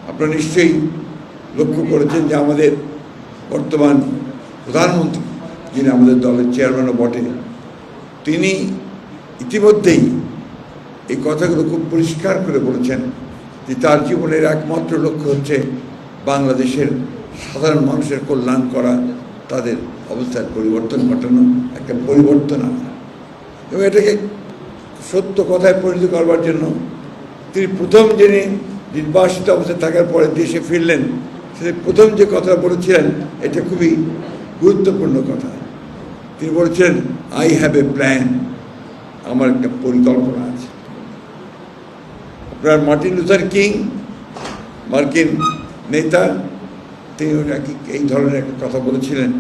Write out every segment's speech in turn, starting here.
আপনারা নিশ্চয়ই লক্ষ্য করেছেন যে আমাদের বর্তমান প্রধানমন্ত্রী, যিনি আমাদের দলের চেয়ারম্যানও বটে, তিনি ইতিমধ্যেই এই কথাগুলো খুব পরিষ্কার করে বলেছেন যে তার জীবনের একমাত্র লক্ষ্য হচ্ছে বাংলাদেশের সাধারণ মানুষের কল্যাণ করা, তাদের অবস্থার পরিবর্তন ঘটানো, একটা পরিবর্তন আনা। এবং এটাকে সত্য কথায় পরিণত করবার জন্য তিনি প্রথম যিনি নির্বাসিত অবস্থায় থাকার পরে দেশে ফিরলেন, সে প্রথম যে কথা বলেছিলেন এটা খুবই গুরুত্বপূর্ণ কথা। তিনি বলেছিলেন, আই হ্যাভ এ প্ল্যান, আমার একটা পরিকল্পনা আছে। আপনার মার্টিন লুথার কিং, মার্কিন নেতা, তিনি এই ধরনের একটা কথা বলেছিলেন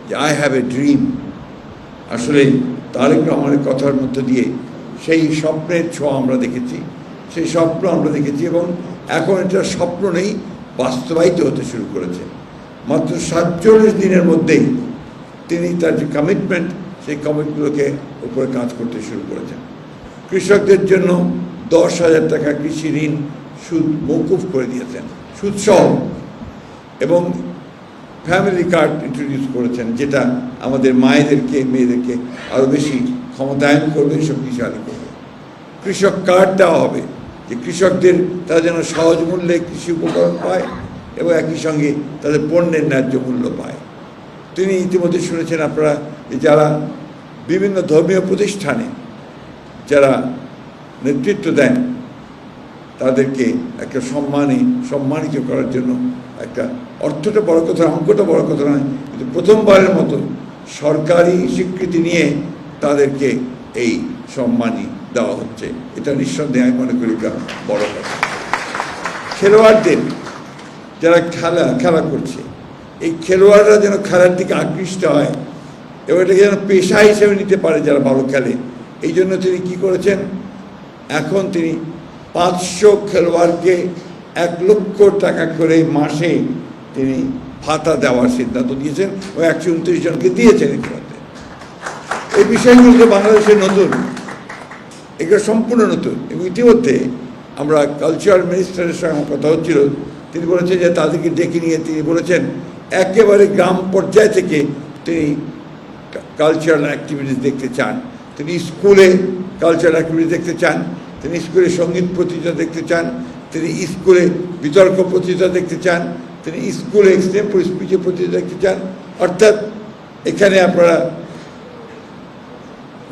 যে আই হ্যাভ এ ড্রিম। আসলে তারেক রহমানের কথার মধ্য দিয়ে সেই স্বপ্নের ছোঁয়া আমরা দেখেছি, সেই স্বপ্ন আমরা দেখেছি এবং এখন এটা স্বপ্ন নেই, বাস্তবায়িত হতে শুরু করেছে। মাত্র 47 দিনের মধ্যেই তিনি তার যে কমিটমেন্ট, সেই কমিটমেন্টগুলোকে উপরে কাজ করতে শুরু করেছেন। কৃষকদের জন্য 10,000 টাকা কৃষি ঋণ সুদ মৌকুফ করে দিয়েছেন, সুদসহ, এবং ফ্যামিলি কার্ড ইন্ট্রোডিউস করেছেন, যেটা আমাদের মায়েদেরকে, মেয়েদেরকে আরও বেশি ক্ষমতায়ন করবে, শক্তিশালী করবে। কৃষক কার্ড দেওয়া হবে, যে কৃষকদের তারা যেন সহজ মূল্যে কৃষি উপকরণ পায় এবং একই সঙ্গে তাদের পণ্যের ন্যায্য মূল্য পায়। তিনি ইতিমধ্যে শুনেছেন আপনারা, যারা বিভিন্ন ধর্মীয় প্রতিষ্ঠানে যারা নেতৃত্ব দেন তাদেরকে একটা সম্মানিত করার জন্য, একটা অর্থটা বড় কথা, অঙ্কটা বড় কথা নয়, কিন্তু প্রথমবারের মতো সরকারি স্বীকৃতি নিয়ে তাদেরকে এই সম্মানই দেওয়া হচ্ছে। এটা নিঃসন্দেহে আমি মনে করি এটা বড় কথা। খেলোয়াড়দের যারা খেলা করছে, এই খেলোয়াড়রা যেন খেলার দিকে আকৃষ্ট হয় এবং এটাকে যেন পেশা হিসেবে নিতে পারে যারা ভালো খেলে। এই জন্য তিনি কী করেছেন, এখন তিনি 500 খেলোয়াড়কে 1 লক্ষ টাকা করে মাসে তিনি ভাতা দেওয়ার সিদ্ধান্ত দিয়েছেন ও 129 জনকে দিয়েছেন। ইতিমধ্যে এই বিষয়গুলো তো বাংলাদেশের নতুন, এগুলো সম্পূর্ণ নতুন। এবং ইতিমধ্যে আমরা কালচারাল মিনিস্টারের সঙ্গে কথা হচ্ছিল, তিনি বলেছেন যে তাদেরকে ডেকে নিয়ে তিনি বলেছেন একেবারে গ্রাম পর্যায় থেকে তিনি কালচারাল অ্যাক্টিভিটিস দেখতে চান। তিনি স্কুলে কালচারাল অ্যাক্টিভিটিস দেখতে চান, তিনি স্কুলে সঙ্গীত প্রতিযোগিতা দেখতে চান, তিনি স্কুলে বিতর্ক প্রতিযোগিতা দেখতে চান, তিনি স্কুলে এক্সটেম্পোরারি স্পিচের প্রতিযোগিতা দেখতে চান। অর্থাৎ এখানে আপনারা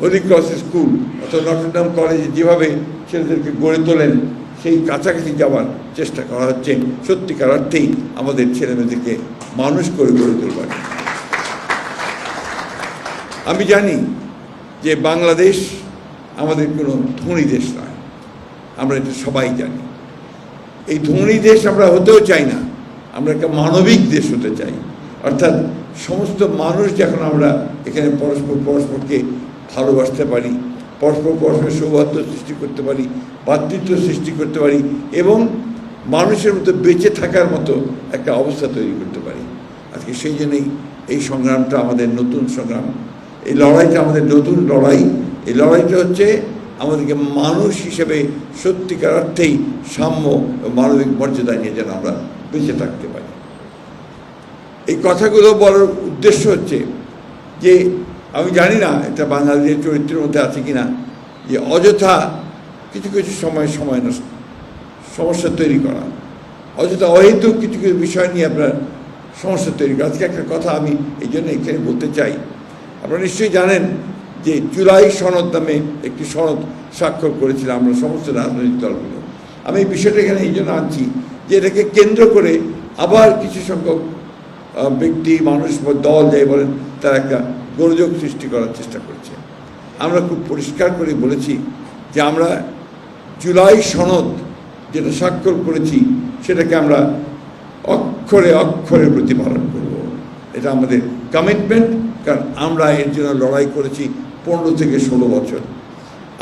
হলি ক্রস স্কুল অথবা নটরডেম কলেজে যেভাবে ছেলেদেরকে গড়ে তোলেন, সেই কাছাকাছি যাওয়ার চেষ্টা করা হচ্ছে, সত্যিকার অর্থেই আমাদের ছেলেমেয়েদেরকে মানুষ করে গড়ে তুলবার। আমি জানি যে বাংলাদেশ আমাদের কোনো ধনী দেশ নয়, আমরা এটা সবাই জানি। এই ধনী দেশ আমরা হতেও চাই না, আমরা একটা মানবিক দেশ হতে চাই। অর্থাৎ সমস্ত মানুষ যখন আমরা এখানে পরস্পরকে ভালোবাসতে পারি, পরস্পরের সৌহার্দ্য সৃষ্টি করতে পারি, ভ্রাতৃত্ব সৃষ্টি করতে পারি এবং মানুষের মতো বেঁচে থাকার মতো একটা অবস্থা তৈরি করতে পারি। আজকে সেই জন্যই এই সংগ্রামটা আমাদের নতুন সংগ্রাম, এই লড়াইটা আমাদের নতুন লড়াই। এই লড়াইটা হচ্ছে আমাদেরকে মানুষ হিসেবে সত্যিকার অর্থেই সাম্য ও মানবিক মর্যাদা নিয়ে যেন আমরা বেঁচে থাকতে পারি। এই কথাগুলো বলার উদ্দেশ্য হচ্ছে যে আমি জানি না এটা বাঙালিদের চরিত্রের মধ্যে আছে কিনা, যে অযথা কিছু কিছু সময় নষ্ট, সমস্যা তৈরি করা, অযথা অহেতুক কিছু কিছু বিষয় নিয়ে আপনার সমস্যা তৈরি করা। আজকে একটা কথা আমি এই জন্য এখানে বলতে চাই। আপনারা নিশ্চয়ই জানেন যে জুলাই সনদ নামে একটি সনদ স্বাক্ষর করেছিলাম আমরা সমস্ত রাজনৈতিক দলগুলো। আমি এই বিষয়টা এখানে এই জন্য আনছি যে এটাকে কেন্দ্র করে আবার কিছু সংখ্যক ব্যক্তি, মানুষ বা দল যাই বলেন, তারা একটা গোলযোগ সৃষ্টি করার চেষ্টা করছে। আমরা খুব পরিষ্কার করে বলেছি যে আমরা জুলাই সনদ যেটা স্বাক্ষর করেছি সেটাকে আমরা অক্ষরে অক্ষরে প্রতিপালন করব। এটা আমাদের কমিটমেন্ট, কারণ আমরা এর জন্য লড়াই করেছি 15 থেকে 16 বছর।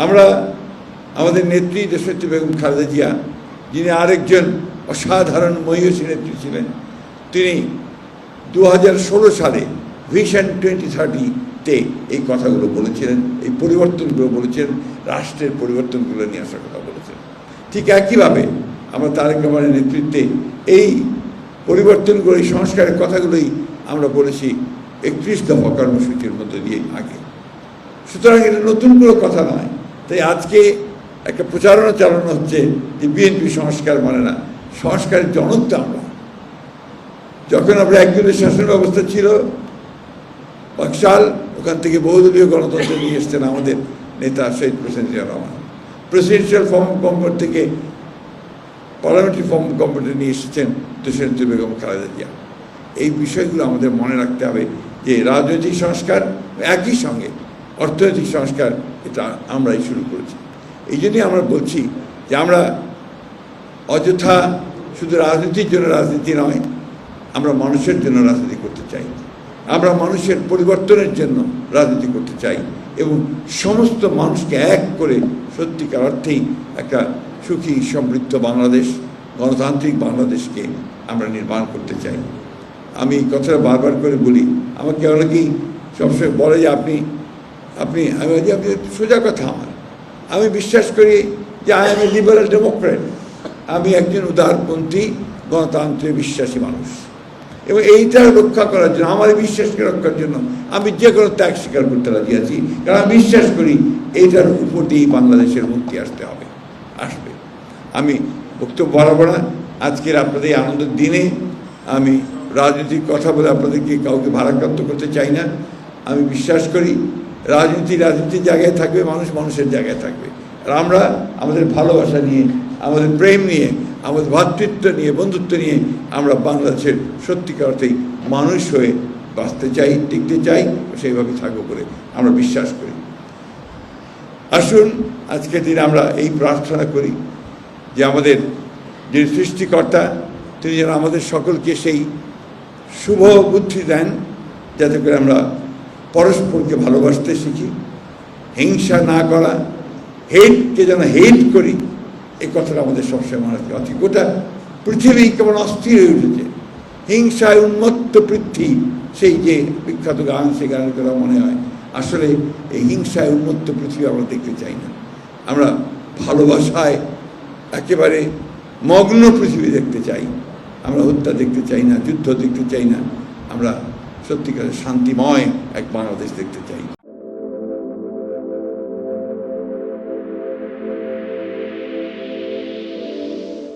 আমরা আমাদের নেত্রী দেশনেত্রী বেগম খালেদা জিয়া, যিনি আরেকজন অসাধারণ মহিষী নেত্রী ছিলেন, তিনি 2016 সালে ভিশন 2030-তে এই কথাগুলো বলেছিলেন, এই পরিবর্তনগুলো বলেছিলেন, রাষ্ট্রের পরিবর্তনগুলো নিয়ে আসার কথা বলেছেন। ঠিক একইভাবে আমরা তারেক রহমানের নেতৃত্বে এই পরিবর্তনগুলো, এই সংস্কারের কথাগুলোই আমরা বলেছি 31 দফা কর্মসূচির মধ্যে দিয়ে আগে। সুতরাং এটা নতুন কোনো কথা নয়। তাই আজকে একটা প্রচারণা চালানো হচ্ছে যে বিএনপি সংস্কার মানে না। সংস্কারের জনক তো আমরা। যখন আমরা একজনের শাসন ব্যবস্থা ছিল বাকশাল, ওখান থেকে বহুদলীয় গণতন্ত্র নিয়ে এসছেন আমাদের নেতা শহীদ president Zia Rahman. Presidential form of government থেকে পার্লামেন্টারি ফর্ম অফ গভর্নমেন্টে নিয়ে এসেছেন দেশনেত্রী বেগম খালেদা জিয়া। এই বিষয়গুলো আমাদের মনে রাখতে হবে যে রাজনৈতিক সংস্কার একই সঙ্গে অর্থনৈতিক সংস্কার এটা আমরাই শুরু করেছি। এই জন্যই আমরা বলছি যে আমরা অযথা শুধু রাজনীতির জন্য রাজনীতি নয়, আমরা মানুষের জন্য রাজনীতি করতে চাই, আমরা মানুষের পরিবর্তনের জন্য রাজনীতি করতে চাই এবং সমস্ত মানুষকে এক করে সত্যিকার অর্থেই একটা সুখী সমৃদ্ধ বাংলাদেশ, গণতান্ত্রিক বাংলাদেশকে আমরা নির্মাণ করতে চাই। আমি এই কথাটা বারবার করে বলি। আমাকে অনেকেই সবসময় বলে যে আপনি সোজা কথা আমি বিশ্বাস করি যে I M A liberal Democrat. আমি একজন উদারপন্থী গণতন্ত্রে বিশ্বাসী মানুষ এবং এইটা রক্ষা করার জন্য, আমার বিশ্বাসকে রক্ষার জন্য আমি যে কোনো ত্যাগ স্বীকার করতে রাজি আছি। কারণ আমি বিশ্বাস করি এইটার উপর দিয়েই বাংলাদেশের মুক্তি আসবে। আমি বক্তব্য বাড়াবো না। আজকের আপনাদের আনন্দের দিনে আমি রাজনীতির কথা বলে আপনাদেরকে কাউকে ভারাক্রান্ত করতে চাই না। আমি বিশ্বাস করি রাজনীতির জায়গায় থাকবে, মানুষ মানুষের জায়গায় থাকবে। আর আমরা আমাদের ভালোবাসা নিয়ে, আমাদের প্রেম নিয়ে, আমাদের ভ্রাতৃত্ব নিয়ে, বন্ধুত্ব নিয়ে আমরা বাংলাদেশের সত্যিকার অর্থেই মানুষ হয়ে বাঁচতে চাই, টিকতে চাই, সেইভাবে থাকবো বলে আমরা বিশ্বাস করি। আসুন আজকের দিন আমরা এই প্রার্থনা করি যে আমাদের যে সৃষ্টিকর্তা তিনি যেন আমাদের সকলকে সেই শুভ বুদ্ধি দেন যাতে করে আমরা পরস্পরকে ভালোবাসতে শিখি, হিংসা না করা, হেটকে যেন হেট করি, এই কথাটা আমাদের সবসময় মনে রাখতে হবে। গোটা পৃথিবী কেমন অস্থির হয়ে উঠেছে, হিংসায় উন্মত্ত পৃথ্বী, সেই যে বিখ্যাত গান, সেই গানের কথা মনে হয়। আসলে এই হিংসায় উন্মত্ত পৃথিবী আমরা দেখতে চাই না। আমরা ভালোবাসায় একেবারে মগ্ন পৃথিবী দেখতে চাই। আমরা হত্যা দেখতে চাই না, যুদ্ধ দেখতে চাই না। আমরা সত্যিকারের শান্তিময় এক বাংলাদেশ দেখতে চাই।